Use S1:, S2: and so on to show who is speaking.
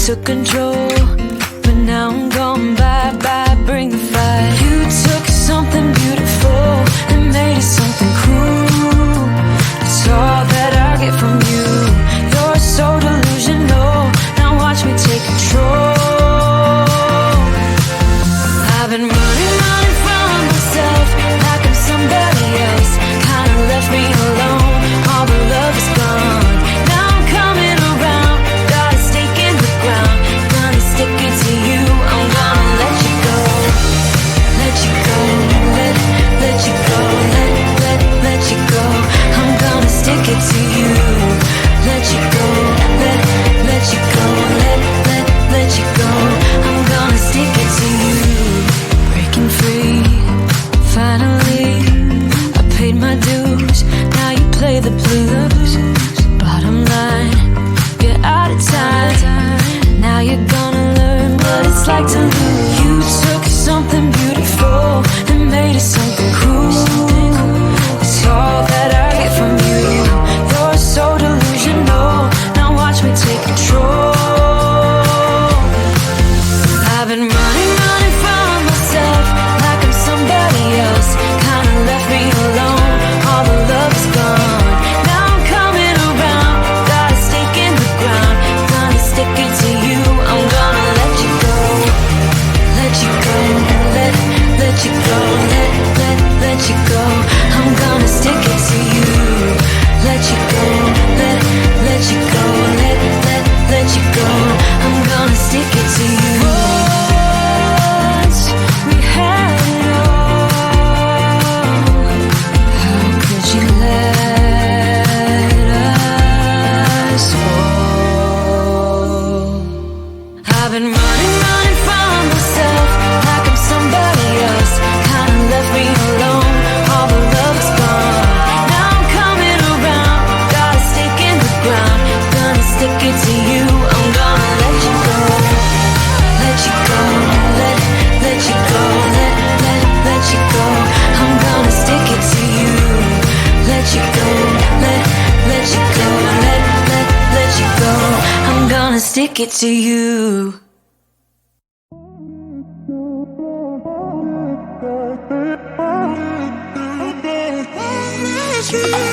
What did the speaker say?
S1: took control, but now I'm gone bye-bye, bring the fire. You took something beautiful and made it something cruel. It's all that I get from you. You're so delusional, now watch me take control. I've been running from myself like I'm somebody else. Kinda left me alone, all the love is gone. Now I'm coming around, got a stake in the ground. Gonna stick it to you, I'm gonna let you go. Let you go, let you go, let you go. I'm gonna stick it to you. Let you go, let you go, let you go. I'm gonna stick it to you. Breaking free, finally, I paid my dues. Now you play the blues. Bottom line, you're out of time. Now you're gonna learn what it's like to lose. You took something beautiful and made it something cruel. It's all that I get from you. You're so delusional, now watch me take control. I've been running from myself like I'm somebody else. Kinda left me alone, all the love is gone. Now I'm coming around, got a stake in the ground. Gonna stick it to you, I'm gonna let you go. Let you go, let you go, let you go. I'm gonna stick it to you. Let you go, let you go, let you go. I'm gonna stick it to you. Once we had it all, how could you let us fall? I've been running from myself like I'm somebody else. Kinda left me alone, all the love is gone. Now I'm coming around, got a stake in the ground. Gonna stick it to you, I'm gonna let you go. Let you go, let you go, let you go. I'm gonna stick it to you. Let you go, let you go, let you go. I'm gonna stick it to you.
S2: Yeah.